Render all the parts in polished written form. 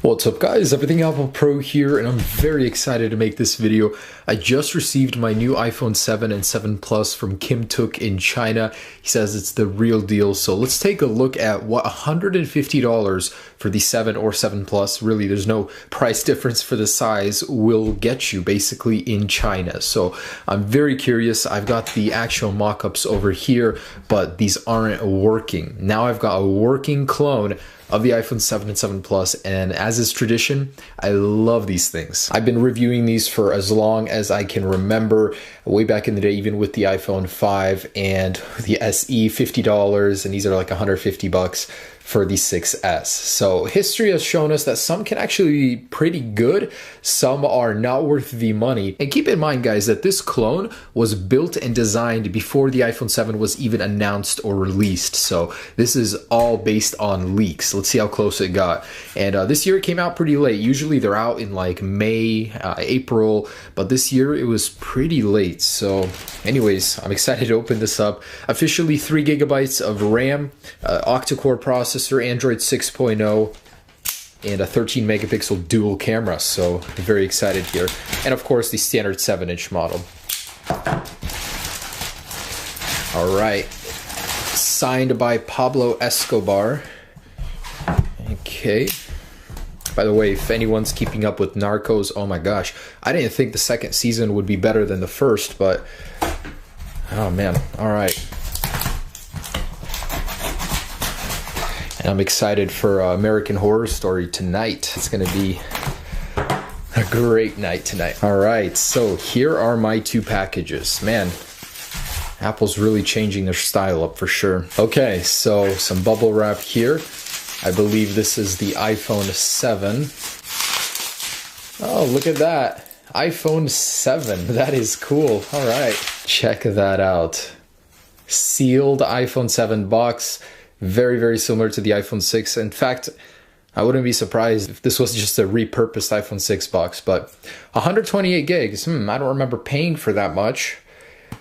What's up guys, Everything Apple Pro here, and I'm very excited to make this video. I just received my new iPhone 7 and 7 Plus from Kim Tuk in China. He says it's the real deal, so let's take a look at what $150 for the 7 or 7 Plus, really there's no price difference for the size, will get you basically in China. So I'm very curious. I've got the actual mock-ups over here, but these aren't working. Now I've got a working clone of the iPhone 7 and 7 Plus, and as is tradition, I love these things. I've been reviewing these for as long as I can remember, way back in the day, even with the iPhone 5 and the SE, $50, and these are like 150 bucks for the 6S. So history has shown us that some can actually be pretty good, some are not worth the money. And keep in mind guys that this clone was built and designed before the iPhone 7 was even announced or released. So this is all based on leaks. Let's see how close it got. And this year it came out pretty late. Usually they're out in like May, April, but this year it was pretty late. So anyways, I'm excited to open this up. Officially 3 gigabytes of RAM, octa-core processor, Android 6.0, and a 13 megapixel dual camera. So very excited here. And of course the standard 7-inch model. All right, signed by Pablo Escobar. Okay. By the way, if anyone's keeping up with Narcos, oh my gosh, I didn't think the second season would be better than the first, but oh man, all right. And I'm excited for American Horror Story tonight. It's gonna be a great night tonight. All right, so here are my two packages. Man, Apple's really changing their style up for sure. Okay, so some bubble wrap here. I believe this is the iPhone 7. Oh, look at that. iPhone 7, that is cool. All right, check that out. Sealed iPhone 7 box. Very, very similar to the iPhone 6. In fact, I wouldn't be surprised if this was just a repurposed iPhone 6 box, but 128 gigs. I don't remember paying for that much.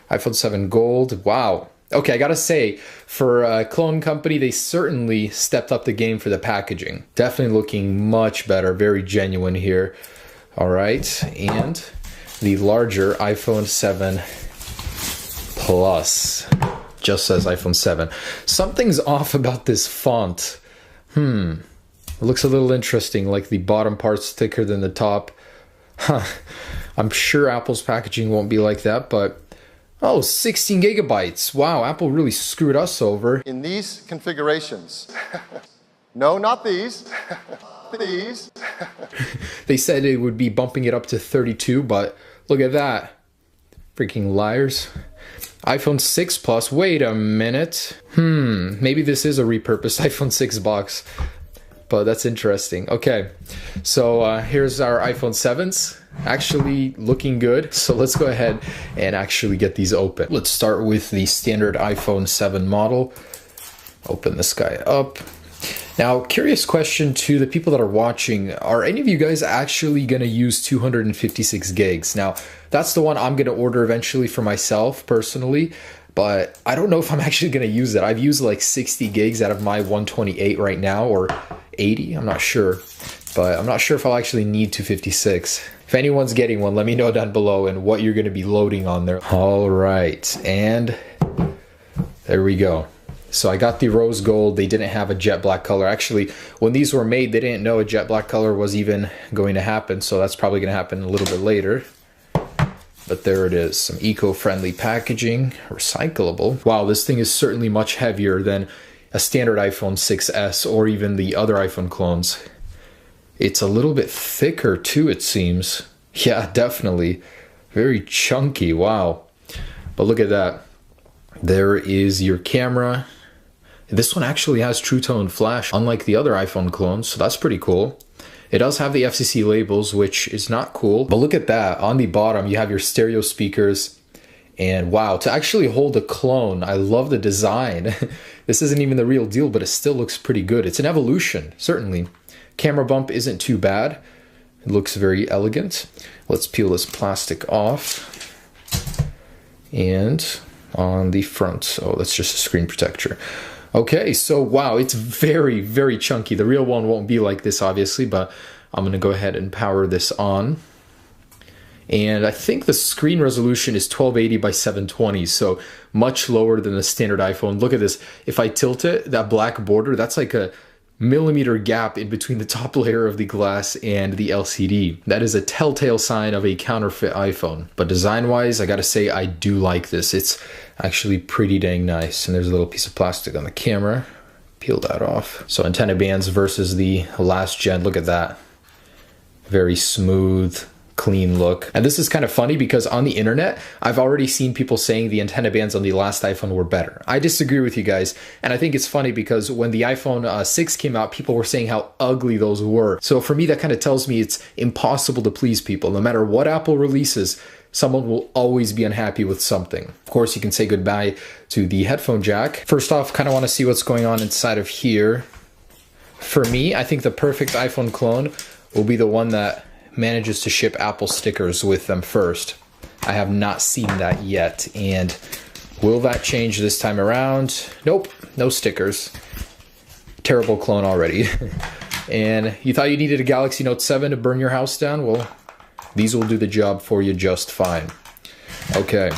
iPhone 7 Gold, wow. Okay, I gotta say, for a clone company, they certainly stepped up the game for the packaging. Definitely looking much better, very genuine here. All right, and the larger iPhone 7 Plus. Just says iPhone 7. Something's off about this font. It looks a little interesting, like the bottom part's thicker than the top. I'm sure Apple's packaging won't be like that, but oh, 16 gigabytes. Wow, Apple really screwed us over. In these configurations. No, not these. These. They said it would be bumping it up to 32, but look at that. Freaking liars. iPhone 6 Plus, wait a minute. Maybe this is a repurposed iPhone 6 box, but that's interesting. Okay, so here's our iPhone 7s. Actually looking good. So let's go ahead and actually get these open. Let's start with the standard iPhone 7 model. Open this guy up. Now, curious question to the people that are watching. Are any of you guys actually going to use 256 gigs? Now, that's the one I'm going to order eventually for myself personally, but I don't know if I'm actually going to use it. I've used like 60 gigs out of my 128 right now, or 80, I'm not sure. But I'm not sure if I'll actually need 256. If anyone's getting one, let me know down below and what you're going to be loading on there. All right, and there we go. So I got the rose gold. They didn't have a jet black color. Actually, when these were made, they didn't know a jet black color was even going to happen. So that's probably going to happen a little bit later. But there it is. Some eco-friendly packaging, recyclable. Wow, this thing is certainly much heavier than a standard iPhone 6S or even the other iPhone clones. It's a little bit thicker too, it seems. Yeah, definitely. Very chunky, wow. But look at that. There is your camera. This one actually has True Tone flash, unlike the other iPhone clones, so that's pretty cool. It does have the FCC labels, which is not cool. But look at that. On the bottom, you have your stereo speakers. And wow, to actually hold a clone, I love the design. This isn't even the real deal, but it still looks pretty good. It's an evolution, certainly. Camera bump isn't too bad. It looks very elegant. Let's peel this plastic off. And on the front, oh, that's just a screen protector. Okay, so wow, it's very, very chunky. The real one won't be like this, obviously, but I'm gonna go ahead and power this on. And I think the screen resolution is 1280 by 720, so much lower than the standard iPhone. Look at this. If I tilt it, that black border, that's like a millimeter gap in between the top layer of the glass and the LCD. That is a telltale sign of a counterfeit iPhone. But design-wise, I gotta say, I do like this. It's actually pretty dang nice. And there's a little piece of plastic on the camera. Peel that off. So antenna bands versus the last gen, look at that. Very smooth, clean look. And this is kind of funny because on the internet, I've already seen people saying the antenna bands on the last iPhone were better. I disagree with you guys, and I think it's funny because when the iPhone 6 came out, people were saying how ugly those were. So for me, that kind of tells me it's impossible to please people. No matter what Apple releases, someone will always be unhappy with something. Of course, you can say goodbye to the headphone jack. First off, kind of want to see what's going on inside of here. For me, I think the perfect iPhone clone will be the one that manages to ship Apple stickers with them first. I have not seen that yet, and will that change this time around? Nope, no stickers. Terrible clone already. And you thought you needed a Galaxy Note 7 to burn your house down? Well, these will do the job for you just fine. Okay,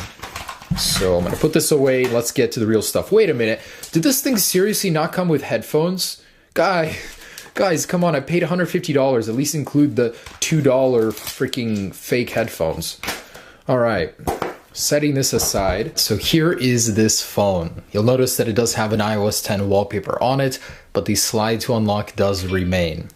so I'm gonna put this away. Let's get to the real stuff. Wait a minute, did this thing seriously not come with headphones? Guys, come on, I paid $150. At least include the $2 freaking fake headphones. All right, setting this aside. So here is this phone. You'll notice that it does have an iOS 10 wallpaper on it, but the slide to unlock does remain.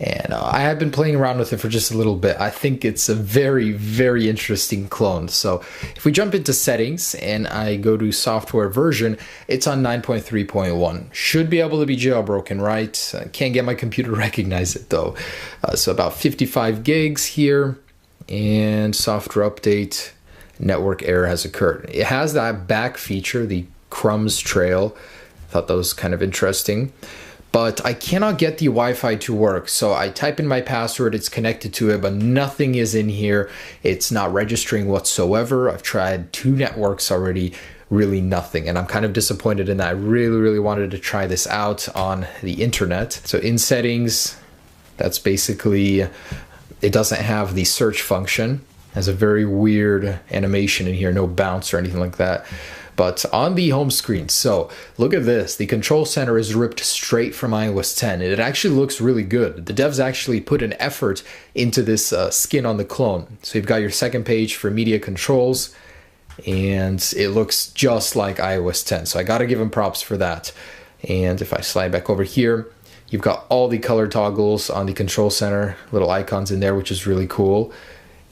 And I have been playing around with it for just a little bit. I think it's a very, very interesting clone. So if we jump into settings and I go to software version, it's on 9.3.1. Should be able to be jailbroken, right? I can't get my computer to recognize it though. So about 55 gigs here, and software update, network error has occurred. It has that back feature, the crumbs trail. I thought that was kind of interesting. But I cannot get the Wi-Fi to work. So I type in my password, it's connected to it, but nothing is in here. It's not registering whatsoever. I've tried 2 networks already, really nothing. And I'm kind of disappointed in that. I really, really wanted to try this out on the internet. So in settings, that's basically, it doesn't have the search function. It has a very weird animation in here, no bounce or anything like that. But on the home screen, so look at this. The control center is ripped straight from iOS 10. It actually looks really good. The devs actually put an effort into this skin on the clone. So you've got your second page for media controls, and it looks just like iOS 10. So I got to give them props for that. And if I slide back over here, you've got all the color toggles on the control center, little icons in there, which is really cool.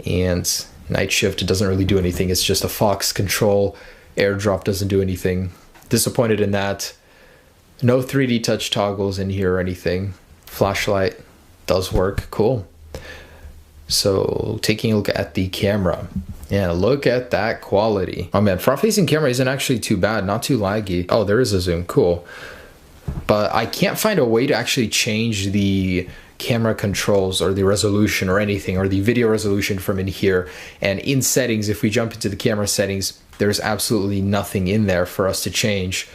And night shift, it doesn't really do anything. It's just a Fox control. AirDrop doesn't do anything. Disappointed in that. No 3D touch toggles in here or anything. Flashlight does work. Cool. So taking a look at the camera. Yeah, look at that quality. Oh man, front-facing camera isn't actually too bad. Not too laggy. Oh, there is a zoom. Cool. But I can't find a way to actually change the camera controls or the resolution or anything, or the video resolution from in here. And in settings, if we jump into the camera settings, there's absolutely nothing in there for us to change.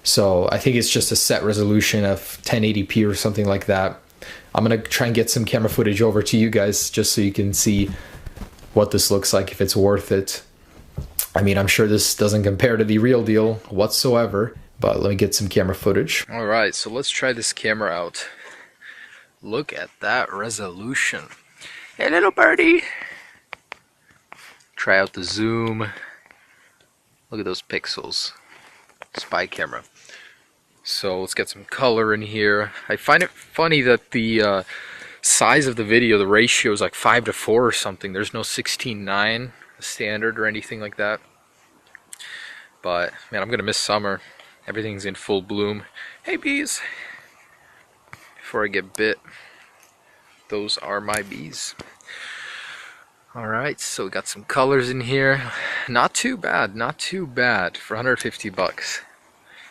So I think it's just a set resolution of 1080p or something like that. I'm gonna try and get some camera footage over to you guys just so you can see what this looks like, if it's worth it. I mean, I'm sure this doesn't compare to the real deal whatsoever, but let me get some camera footage. All right, so let's try this camera out. Look at that resolution. Hey, little birdie. Try out the zoom. Look at those pixels. Spy camera. So let's get some color in here. I find it funny that the size of the video, the ratio is like 5:4 or something. There's no 16:9 standard or anything like that. But man, I'm gonna miss summer. Everything's in full bloom. Hey bees! Before I get bit, those are my bees. Alright, so we got some colors in here. Not too bad, not too bad for 150 bucks.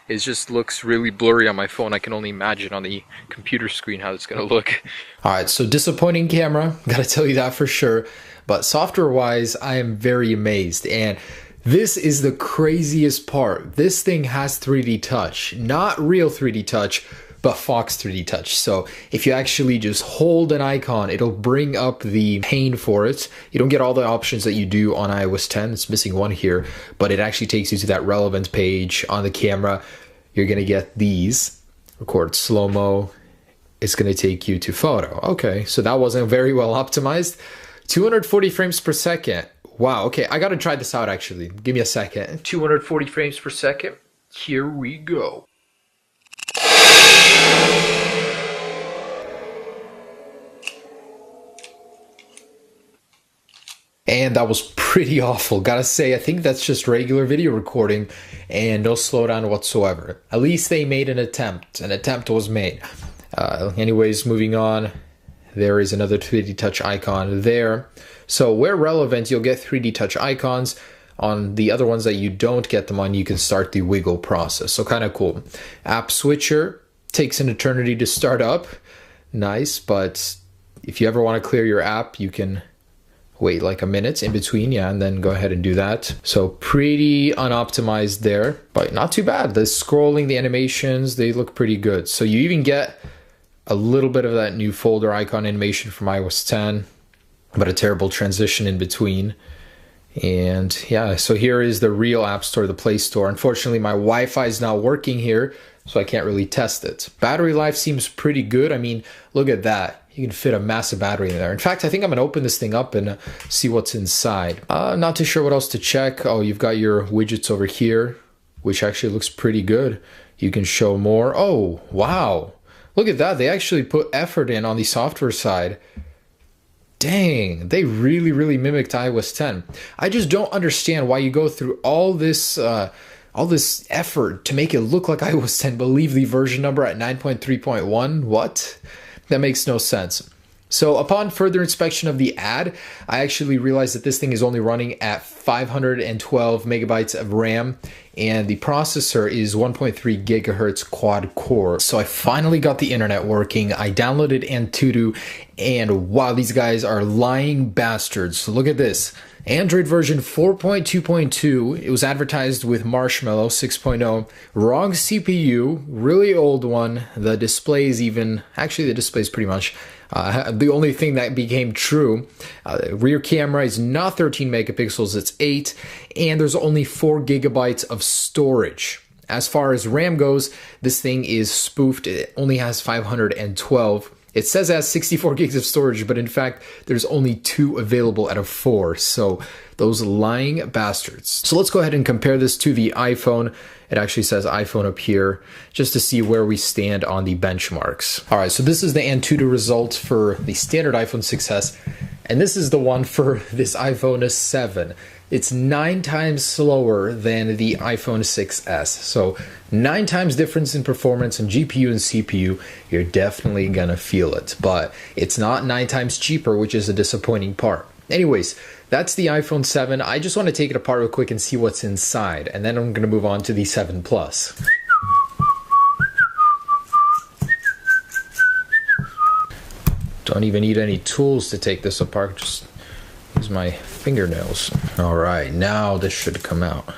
It just looks really blurry on my phone. I can only imagine on the computer screen how it's gonna look. Alright, so disappointing camera, gotta tell you that for sure. But software-wise, I am very amazed. And This is the craziest part. This thing has 3D touch, not real 3D touch, but Fox 3D touch. So if you actually just hold an icon, it'll bring up the pane for it. You don't get all the options that you do on iOS 10. It's missing one here, but it actually takes you to that relevant page on the camera. You're gonna get these, record slow-mo. It's gonna take you to photo. Okay, so that wasn't very well optimized. 240 frames per second. Wow, okay, I gotta try this out actually. Give me a second. 240 frames per second. Here we go. And that was pretty awful. Gotta say, I think that's just regular video recording and no slowdown whatsoever. At least they made an attempt. An attempt was made. Anyways, moving on. There is another 3D touch icon there. So where relevant, you'll get 3D touch icons. On the other ones that you don't get them on, you can start the wiggle process. So kind of cool. App switcher takes an eternity to start up. Nice, but if you ever want to clear your app, you can wait like a minute in between, yeah, and then go ahead and do that. So pretty unoptimized there, but not too bad. The scrolling, the animations, they look pretty good. So you even get a little bit of that new folder icon animation from iOS 10, but a terrible transition in between. And yeah, so here is the real App Store, the Play Store. Unfortunately, my Wi-Fi is not working here, so I can't really test it. Battery life seems pretty good. I mean, look at that. You can fit a massive battery in there. In fact, I think I'm gonna open this thing up and see what's inside. Not too sure what else to check. Oh, you've got your widgets over here, which actually looks pretty good. You can show more. Oh, wow. Look at that. They actually put effort in on the software side. Dang, they really mimicked iOS 10. I just don't understand why you go through all this effort to make it look like iOS 10, but leave the version number at 9.3.1. What? That makes no sense. So upon further inspection of the ad, I actually realized that this thing is only running at 512 megabytes of RAM, and the processor is 1.3 gigahertz quad core. So I finally got the internet working. I downloaded Antutu, and wow, these guys are lying bastards. So look at this. Android version 4.2.2, it was advertised with Marshmallow 6.0, wrong CPU, really old one. The display is even, actually the display is pretty much the only thing that became true. Rear camera is not 13 megapixels, it's 8, and there's only 4 gigabytes of storage. As far as RAM goes, this thing is spoofed. It only has 512. It says it has 64 gigs of storage, but in fact, there's only 2 available out of 4. So those lying bastards. So let's go ahead and compare this to the iPhone. It actually says iPhone up here, just to see where we stand on the benchmarks. All right, so this is the Antutu result for the standard iPhone 6s, and this is the one for this iPhone 7. It's 9 times slower than the iPhone 6s. So 9 times difference in performance in GPU and CPU. You're definitely gonna feel it, but it's not 9 times cheaper, which is a disappointing part. Anyways, that's the iPhone 7. I just want to take it apart real quick and see what's inside, and then I'm gonna move on to the 7 Plus. Don't even need any tools to take this apart, just use my fingernails. All right, now this should come out.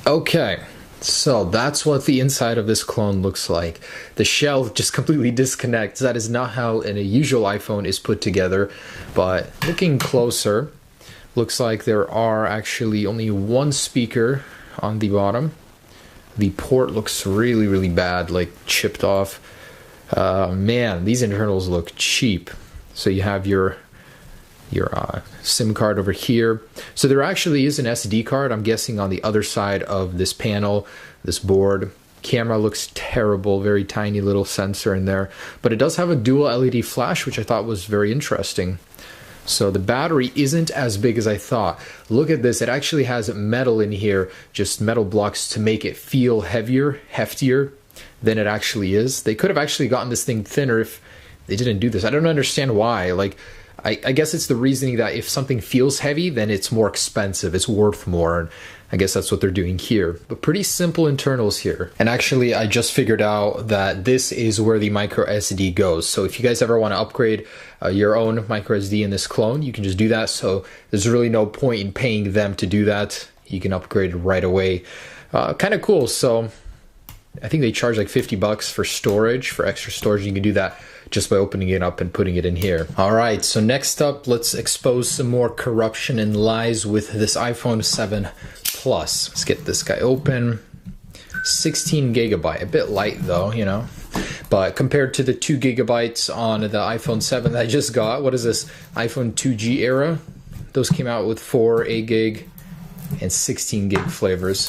Okay, so that's what the inside of this clone looks like. The shell just completely disconnects. That is not how a usual iPhone is put together, but looking closer, looks like there are actually only 1 speaker on the bottom. The port looks really bad, like chipped off. Man, these internals look cheap. So you have your SIM card over here. So there actually is an SD card, I'm guessing, on the other side of this panel, this board. Camera looks terrible, very tiny little sensor in there, but it does have a dual LED flash, which I thought was very interesting. So the battery isn't as big as I thought. Look at this, it actually has metal in here, just metal blocks to make it feel heavier, heftier than it actually is. They could have actually gotten this thing thinner if they didn't do this. I don't understand why. Like, I guess it's the reasoning that if something feels heavy, then it's more expensive, it's worth more. And I guess that's what they're doing here. But pretty simple internals here. And actually, I just figured out that this is where the micro SD goes. So if you guys ever want to upgrade your own micro SD in this clone, you can just do that. So there's really no point in paying them to do that. You can upgrade right away. Kind of cool. So I think they charge like 50 bucks for storage, for extra storage. You can do that just by opening it up and putting it in here. All right, so next up, let's expose some more corruption and lies with this iPhone 7 Plus. Let's get this guy open. 16 gigabyte, a bit light though, you know, but compared to the 2 gigabytes on the iPhone 7 that I just got, what is this, iPhone 2G era? Those came out with 4, 8 gig, and 16 gig flavors.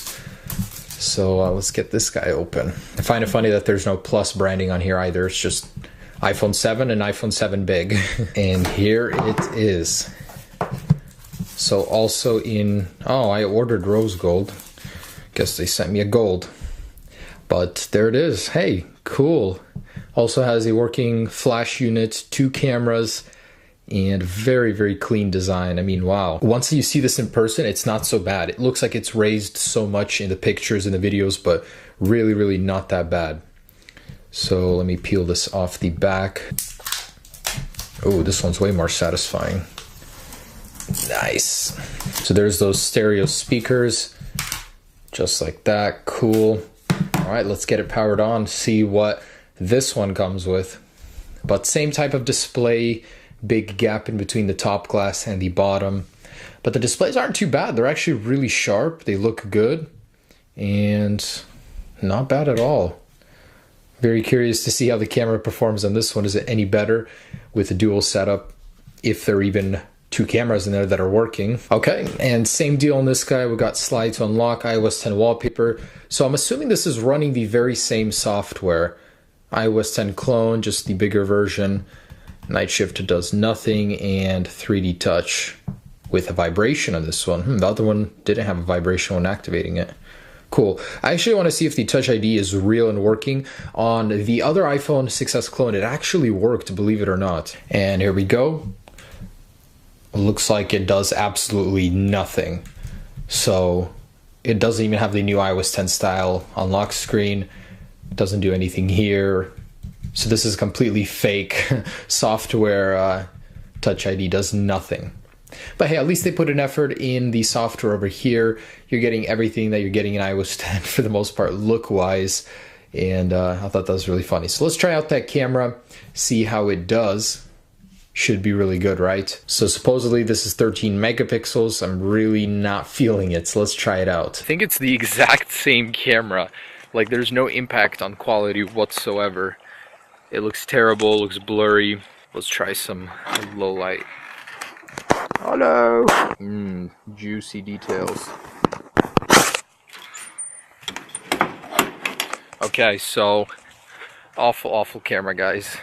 So let's get this guy open. I find it funny that there's no Plus branding on here either. It's just iPhone 7 and iPhone 7 big. And here it is. So also in, oh, I ordered rose gold. Guess they sent me a gold. But there it is. Hey, cool. Also has a working flash unit, 2 cameras, and very, very clean design. I mean, wow. Once you see this in person, it's not so bad. It looks like it's raised so much in the pictures and the videos, but really, really not that bad. So let me peel this off the back. Oh, this one's way more satisfying. Nice. So there's those stereo speakers, just like that. Cool. All right, let's get it powered on, see what this one comes with. But same type of display, big gap in between the top glass and the bottom. But the displays aren't too bad. They're actually really sharp. They look good and not bad at all. Very curious to see how the camera performs on this one. Is it any better with a dual setup, if there are even 2 cameras in there that are working? Okay, and same deal on this guy. We got slide to unlock, iOS 10 wallpaper. So I'm assuming this is running the very same software. iOS 10 clone, just the bigger version. Night shift does nothing, and 3D touch with a vibration on this one. The other one didn't have a vibration when activating it. Cool. I actually want to see if the Touch ID is real and working. On the other iPhone 6s clone, it actually worked, believe it or not. And here we go. It looks like it does absolutely nothing. So it doesn't even have the new iOS 10 style unlock screen. It doesn't do anything here. So this is completely fake software. Touch ID does nothing. But hey, at least they put an effort in the software over here. You're getting everything that you're getting in iOS 10 for the most part, look-wise. And I thought that was really funny. So let's try out that camera, see how it does. Should be really good, right? So supposedly this is 13 megapixels. I'm really not feeling it, so let's try it out. I think it's the exact same camera. Like, there's no impact on quality whatsoever. It looks terrible, looks blurry. Let's try some low light. Oh no! Juicy details. Okay, so awful camera, guys.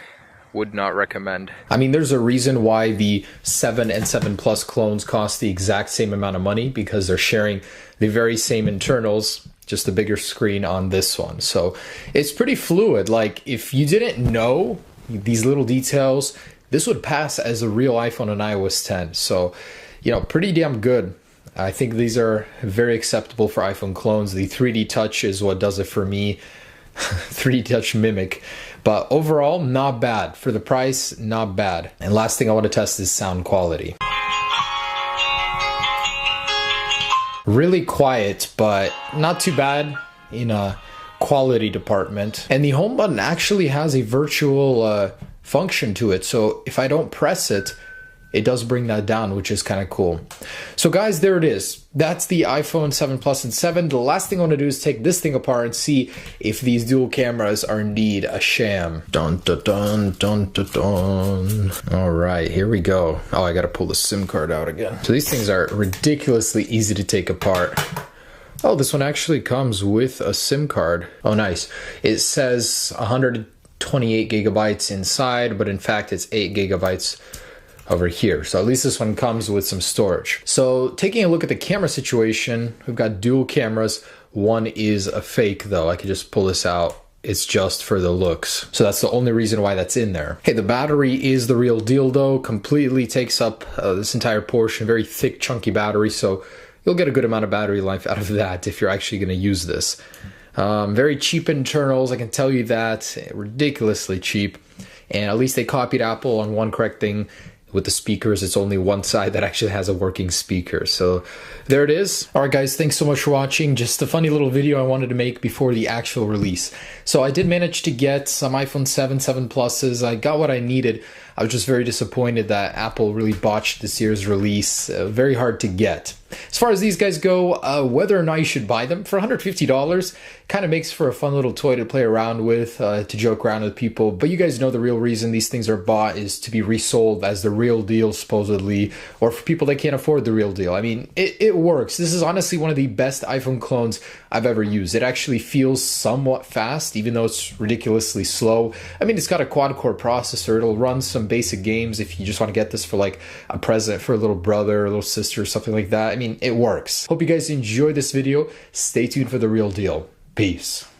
Would not recommend. I mean, there's a reason why the 7 and 7 Plus clones cost the exact same amount of money, because they're sharing the very same internals, just a bigger screen on this one. So it's pretty fluid. Like, if you didn't know these little details, this would pass as a real iPhone on iOS 10. So, you know, pretty damn good. I think these are very acceptable for iPhone clones. The 3D touch is what does it for me. 3D touch mimic. But overall, not bad. For the price, not bad. And last thing I want to test is sound quality. Really quiet, but not too bad in a quality department. And the home button actually has a virtual function to it. So if I don't press it, it does bring that down, which is kind of cool. So guys, there it is. That's the iPhone 7 Plus and 7. The last thing I want to do is take this thing apart and see if these dual cameras are indeed a sham. Dun dun dun dun dun dun. All right, here we go. Oh, I gotta pull the SIM card out again. So these things are ridiculously easy to take apart. Oh, this one actually comes with a SIM card. Oh, nice. It says 128 gigabytes inside, but in fact it's 8 gigabytes over here. So at least this one comes with some storage. So taking a look at the camera situation, we've got dual cameras. One is a fake though. I could just pull this out it's just for the looks. So that's the only reason why that's in there. Hey, the battery is the real deal though. Completely takes up this entire portion. Very thick, chunky battery. So you'll get a good amount of battery life out of that if you're actually going to use this. Very cheap internals, I can tell you that. Ridiculously cheap. And at least they copied Apple on one correct thing. With the speakers, it's only one side that actually has a working speaker. So there it is. All right, guys, thanks so much for watching. Just a funny little video I wanted to make before the actual release. So I did manage to get some iPhone 7 Pluses. I got what I needed. I was just very disappointed that Apple really botched this year's release. Very hard to get. As far as these guys go, whether or not you should buy them, for $150, kind of makes for a fun little toy to play around with, to joke around with people. But you guys know the real reason these things are bought is to be resold as the real deal, supposedly, or for people that can't afford the real deal. I mean, it works. This is honestly one of the best iPhone clones I've ever used. It actually feels somewhat fast, even though it's ridiculously slow. I mean, it's got a quad-core processor. It'll run some basic games if you just want to get this for like a present for a little brother or a little sister or something like that. I mean, it works. Hope you guys enjoyed this video. Stay tuned for the real deal. Peace.